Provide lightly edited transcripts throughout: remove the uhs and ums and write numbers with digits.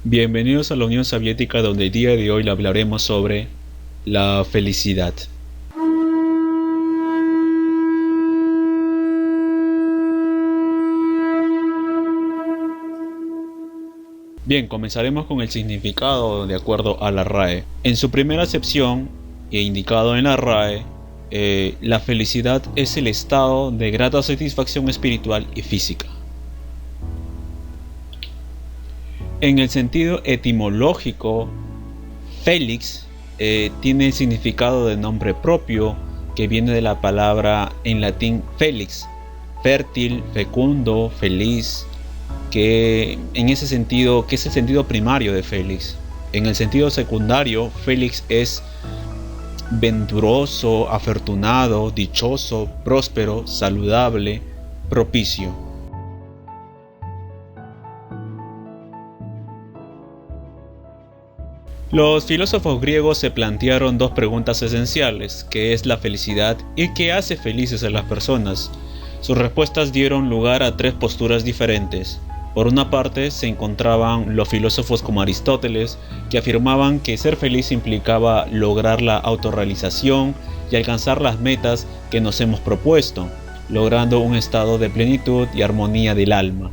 Bienvenidos a la Unión Soviética, donde el día de hoy le hablaremos sobre la felicidad. Bien, comenzaremos con el significado de acuerdo a la RAE. En su primera acepción, e indicado en la RAE, la felicidad es el estado de grata satisfacción espiritual y física. En el sentido etimológico, Felix tiene el significado de nombre propio, que viene de la palabra en latín felix, fértil, fecundo, feliz, que en ese sentido, que es el sentido primario de Félix. En el sentido secundario, Félix es venturoso, afortunado, dichoso, próspero, saludable, propicio. Los filósofos griegos se plantearon dos preguntas esenciales: ¿qué es la felicidad y qué hace felices a las personas? Sus respuestas dieron lugar a tres posturas diferentes. Por una parte se encontraban los filósofos como Aristóteles, que afirmaban que ser feliz implicaba lograr la autorrealización y alcanzar las metas que nos hemos propuesto, logrando un estado de plenitud y armonía del alma.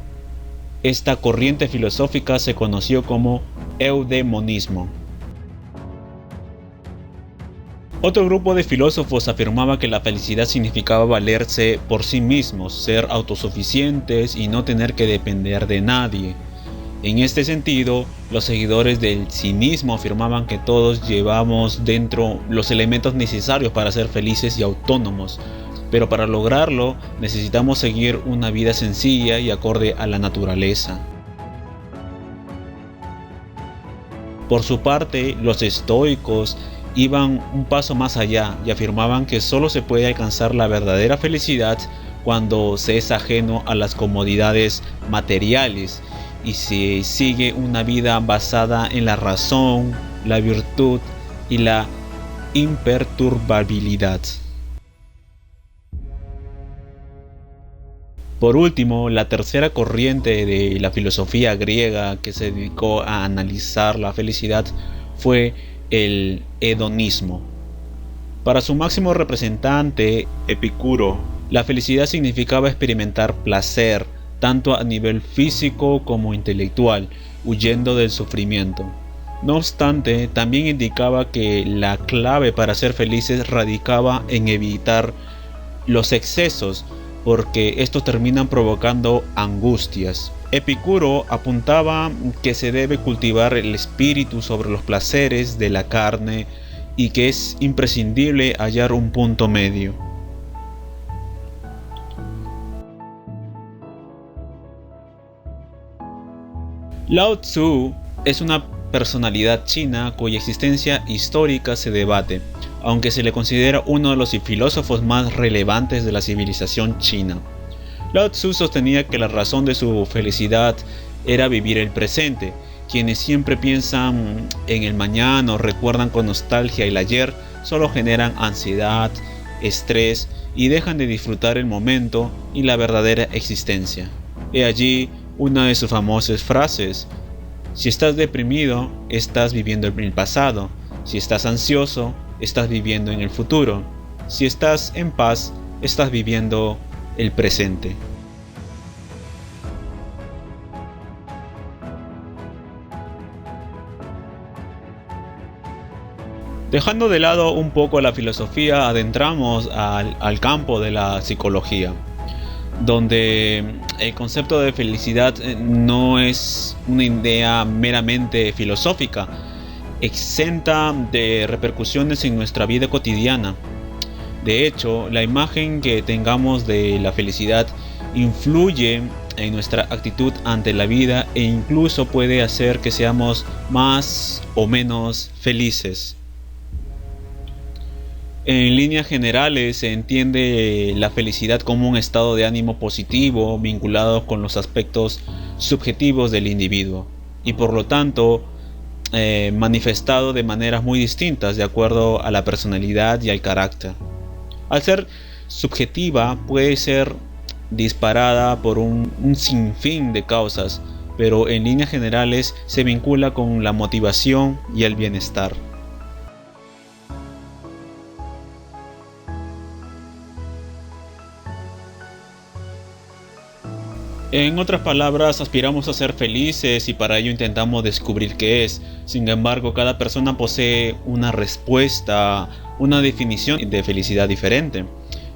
Esta corriente filosófica se conoció como eudemonismo. Otro grupo de filósofos afirmaba que la felicidad significaba valerse por sí mismos, ser autosuficientes y no tener que depender de nadie. En este sentido, los seguidores del cinismo afirmaban que todos llevamos dentro los elementos necesarios para ser felices y autónomos, pero para lograrlo necesitamos seguir una vida sencilla y acorde a la naturaleza. Por su parte, los estoicos iban un paso más allá y afirmaban que solo se puede alcanzar la verdadera felicidad cuando se es ajeno a las comodidades materiales y se sigue una vida basada en la razón, la virtud y la imperturbabilidad. Por último, la tercera corriente de la filosofía griega que se dedicó a analizar la felicidad fue el hedonismo. Para su máximo representante, Epicuro, la felicidad significaba experimentar placer, tanto a nivel físico como intelectual, huyendo del sufrimiento. No obstante, también indicaba que la clave para ser felices radicaba en evitar los excesos, porque estos terminan provocando angustias. Epicuro apuntaba que se debe cultivar el espíritu sobre los placeres de la carne y que es imprescindible hallar un punto medio. Lao Tzu es una personalidad china cuya existencia histórica se debate, aunque se le considera uno de los filósofos más relevantes de la civilización china. Lao Tzu sostenía que la razón de su felicidad era vivir el presente. Quienes siempre piensan en el mañana o recuerdan con nostalgia el ayer solo generan ansiedad, estrés y dejan de disfrutar el momento y la verdadera existencia. He allí una de sus famosas frases: si estás deprimido, estás viviendo en el pasado; si estás ansioso, estás viviendo en el futuro; si estás en paz, estás viviendo el presente. Dejando de lado un poco la filosofía, adentramos al campo de la psicología, donde el concepto de felicidad no es una idea meramente filosófica, exenta de repercusiones en nuestra vida cotidiana. De hecho, la imagen que tengamos de la felicidad influye en nuestra actitud ante la vida e incluso puede hacer que seamos más o menos felices. En líneas generales se entiende la felicidad como un estado de ánimo positivo vinculado con los aspectos subjetivos del individuo y por lo tanto manifestado de maneras muy distintas de acuerdo a la personalidad y al carácter. Al ser subjetiva puede ser disparada por un sinfín de causas, pero en líneas generales se vincula con la motivación y el bienestar. En otras palabras, aspiramos a ser felices y para ello intentamos descubrir qué es. Sin embargo, cada persona posee una respuesta, una definición de felicidad diferente.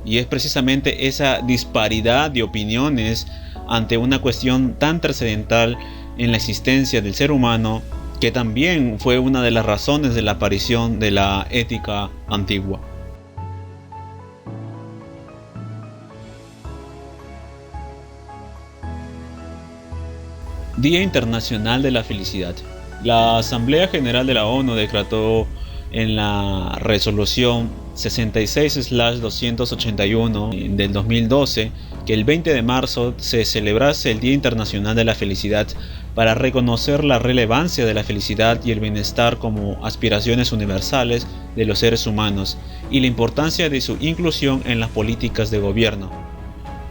Y es precisamente esa disparidad de opiniones ante una cuestión tan trascendental en la existencia del ser humano que también fue una de las razones de la aparición de la ética antigua. Día Internacional de la Felicidad. La Asamblea General de la ONU decretó en la resolución 66/281 del 2012 que el 20 de marzo se celebrase el Día Internacional de la Felicidad para reconocer la relevancia de la felicidad y el bienestar como aspiraciones universales de los seres humanos y la importancia de su inclusión en las políticas de gobierno.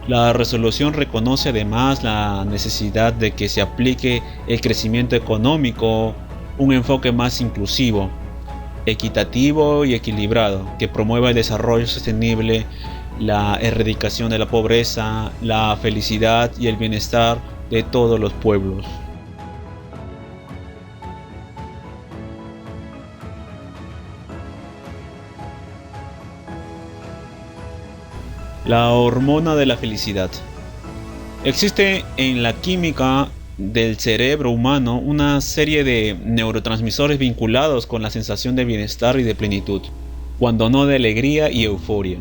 La resolución reconoce además la necesidad de que se aplique el crecimiento económico, un enfoque más inclusivo, equitativo y equilibrado, que promueva el desarrollo sostenible, la erradicación de la pobreza, la felicidad y el bienestar de todos los pueblos. La hormona de la felicidad. Existe en la química del cerebro humano una serie de neurotransmisores vinculados con la sensación de bienestar y de plenitud, cuando no de alegría y euforia.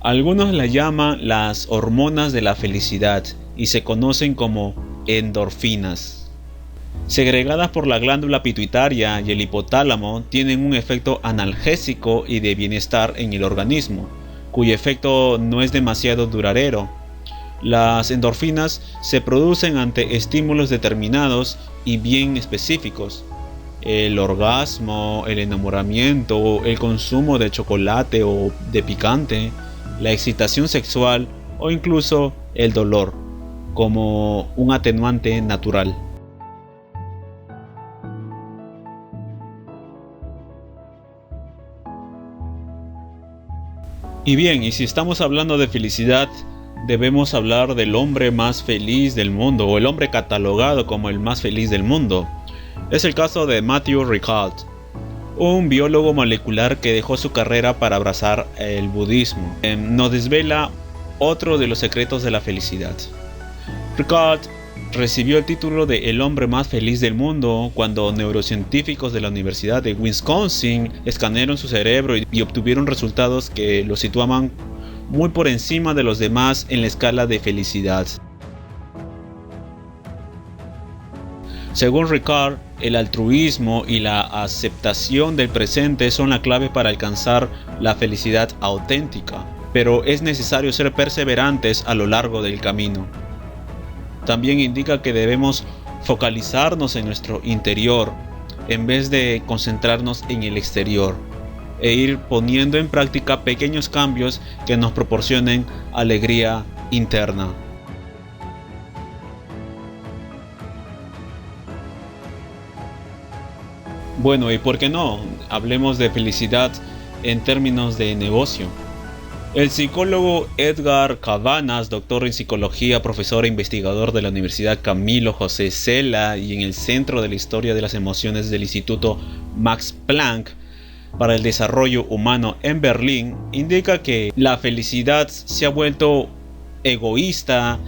Algunos la llaman las hormonas de la felicidad y se conocen como endorfinas. Segregadas por la glándula pituitaria y el hipotálamo, tienen un efecto analgésico y de bienestar en el organismo, cuyo efecto no es demasiado duradero. Las endorfinas se producen ante estímulos determinados y bien específicos. El orgasmo, el enamoramiento, el consumo de chocolate o de picante, la excitación sexual o incluso el dolor, como un atenuante natural. Y bien, y si estamos hablando de felicidad, debemos hablar del hombre más feliz del mundo, o el hombre catalogado como el más feliz del mundo. Es el caso de Matthew Ricard, un biólogo molecular que dejó su carrera para abrazar el budismo. Nos desvela otro de los secretos de la felicidad. Ricard recibió el título de el hombre más feliz del mundo cuando neurocientíficos de la Universidad de Wisconsin escanearon su cerebro y obtuvieron resultados que lo situaban muy por encima de los demás en la escala de felicidad. Según Ricard, el altruismo y la aceptación del presente son la clave para alcanzar la felicidad auténtica, pero es necesario ser perseverantes a lo largo del camino. También indica que debemos focalizarnos en nuestro interior en vez de concentrarnos en el exterior e ir poniendo en práctica pequeños cambios que nos proporcionen alegría interna. Bueno, y por qué no, hablemos de felicidad en términos de negocio. El psicólogo Edgar Cabanas, doctor en psicología, profesor e investigador de la Universidad Camilo José Cela y en el Centro de la Historia de las Emociones del Instituto Max Planck para el Desarrollo Humano en Berlín, indica que la felicidad se ha vuelto egoísta,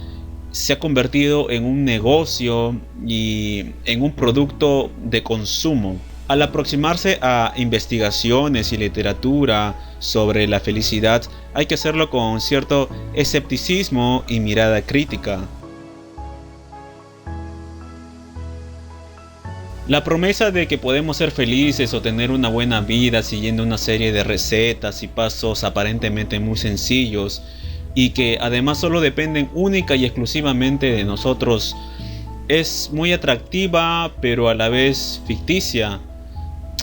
se ha convertido en un negocio y en un producto de consumo. Al aproximarse a investigaciones y literatura sobre la felicidad, hay que hacerlo con cierto escepticismo y mirada crítica. La promesa de que podemos ser felices o tener una buena vida siguiendo una serie de recetas y pasos aparentemente muy sencillos y que además solo dependen única y exclusivamente de nosotros es muy atractiva, pero a la vez ficticia.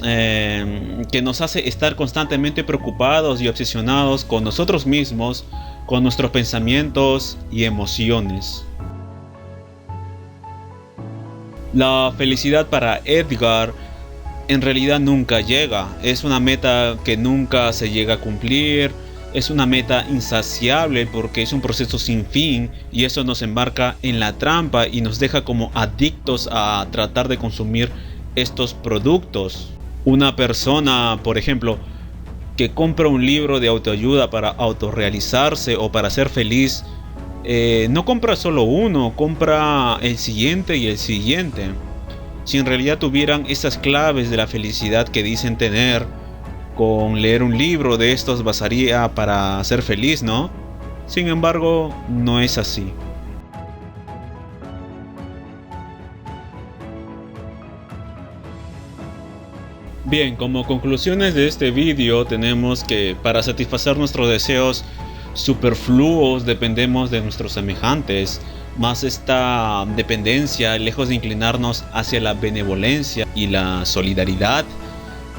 Que nos hace estar constantemente preocupados y obsesionados con nosotros mismos, con nuestros pensamientos y emociones. La felicidad para Edgar en realidad nunca llega, es una meta que nunca se llega a cumplir, es una meta insaciable porque es un proceso sin fin y eso nos embarca en la trampa y nos deja como adictos a tratar de consumir estos productos. Una persona, por ejemplo, que compra un libro de autoayuda para autorrealizarse o para ser feliz, no compra solo uno, compra el siguiente y el siguiente. Si en realidad tuvieran esas claves de la felicidad que dicen tener, con leer un libro de estos bastaría para ser feliz, ¿no? Sin embargo, no es así. Bien, como conclusiones de este vídeo tenemos que para satisfacer nuestros deseos superfluos dependemos de nuestros semejantes, más esta dependencia, lejos de inclinarnos hacia la benevolencia y la solidaridad,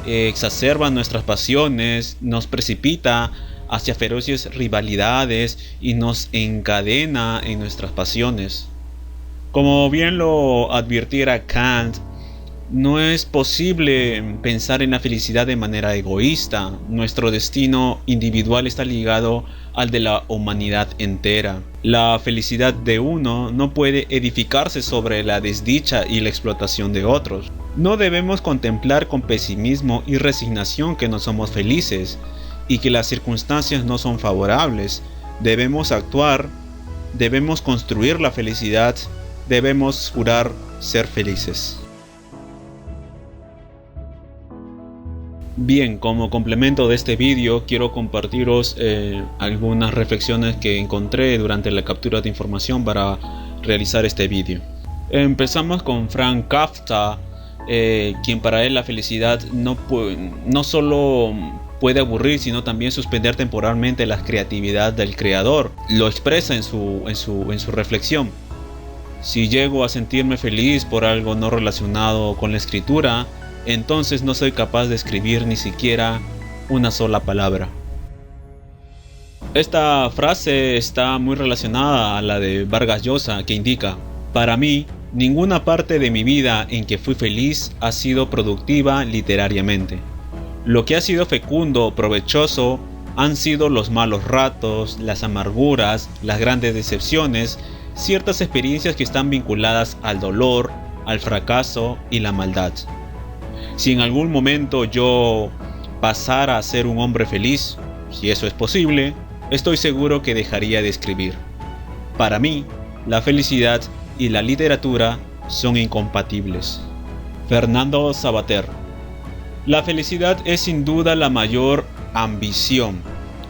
exacerba nuestras pasiones, nos precipita hacia feroces rivalidades y nos encadena en nuestras pasiones. Como bien lo advirtiera Kant, no es posible pensar en la felicidad de manera egoísta. Nuestro destino individual está ligado al de la humanidad entera. La felicidad de uno no puede edificarse sobre la desdicha y la explotación de otros. No debemos contemplar con pesimismo y resignación que no somos felices y que las circunstancias no son favorables. Debemos actuar, debemos construir la felicidad, debemos jurar ser felices. Bien, como complemento de este vídeo quiero compartiros algunas reflexiones que encontré durante la captura de información para realizar este vídeo. Empezamos con Frank Kafka, quien para él la felicidad no solo puede aburrir, sino también suspender temporalmente la creatividad del creador. Lo expresa en su reflexión. Si llego a sentirme feliz por algo no relacionado con la escritura, entonces no soy capaz de escribir ni siquiera una sola palabra. Esta frase está muy relacionada a la de Vargas Llosa, que indica: para mí, ninguna parte de mi vida en que fui feliz ha sido productiva literariamente. Lo que ha sido fecundo o provechoso han sido los malos ratos, las amarguras, las grandes decepciones, ciertas experiencias que están vinculadas al dolor, al fracaso y la maldad. Si en algún momento yo pasara a ser un hombre feliz, si eso es posible, estoy seguro que dejaría de escribir. Para mí, la felicidad y la literatura son incompatibles. Fernando Savater. La felicidad es sin duda la mayor ambición,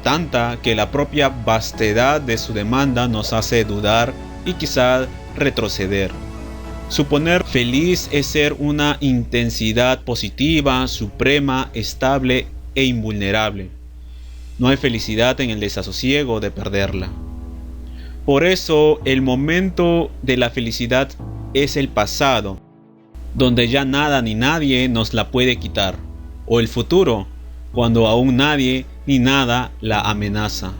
tanta que la propia vastedad de su demanda nos hace dudar y quizá retroceder. Suponer feliz es ser una intensidad positiva, suprema, estable e invulnerable. No hay felicidad en el desasosiego de perderla. Por eso el momento de la felicidad es el pasado, donde ya nada ni nadie nos la puede quitar, o el futuro, cuando aún nadie ni nada la amenaza.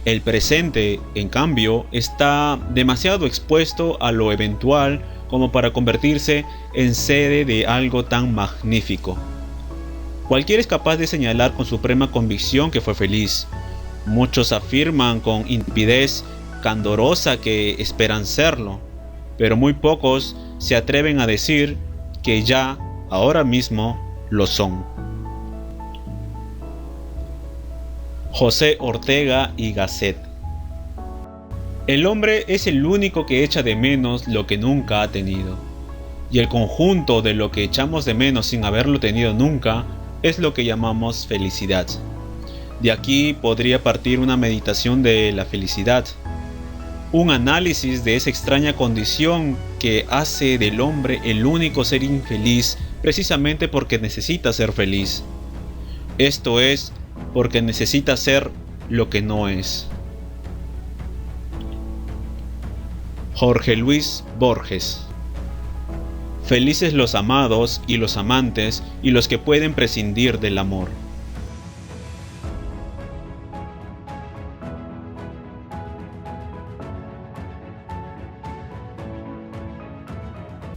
El presente, en cambio, está demasiado expuesto a lo eventual como para convertirse en sede de algo tan magnífico. Cualquiera es capaz de señalar con suprema convicción que fue feliz. Muchos afirman con intrepidez candorosa que esperan serlo, pero muy pocos se atreven a decir que ya, ahora mismo, lo son. José Ortega y Gasset. El hombre es el único que echa de menos lo que nunca ha tenido, y el conjunto de lo que echamos de menos sin haberlo tenido nunca es lo que llamamos felicidad. De aquí podría partir una meditación de la felicidad, un análisis de esa extraña condición que hace del hombre el único ser infeliz precisamente porque necesita ser feliz. Esto es, porque necesita ser lo que no es. Jorge Luis Borges. Felices los amados y los amantes y los que pueden prescindir del amor.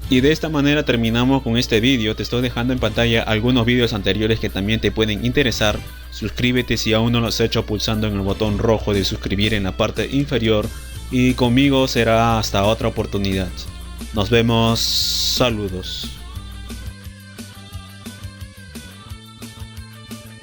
Y de esta manera terminamos con este vídeo. Te estoy dejando en pantalla algunos vídeos anteriores que también te pueden interesar. Suscríbete si aún no lo has hecho pulsando en el botón rojo de suscribir en la parte inferior. Y conmigo será hasta otra oportunidad. Nos vemos. Saludos.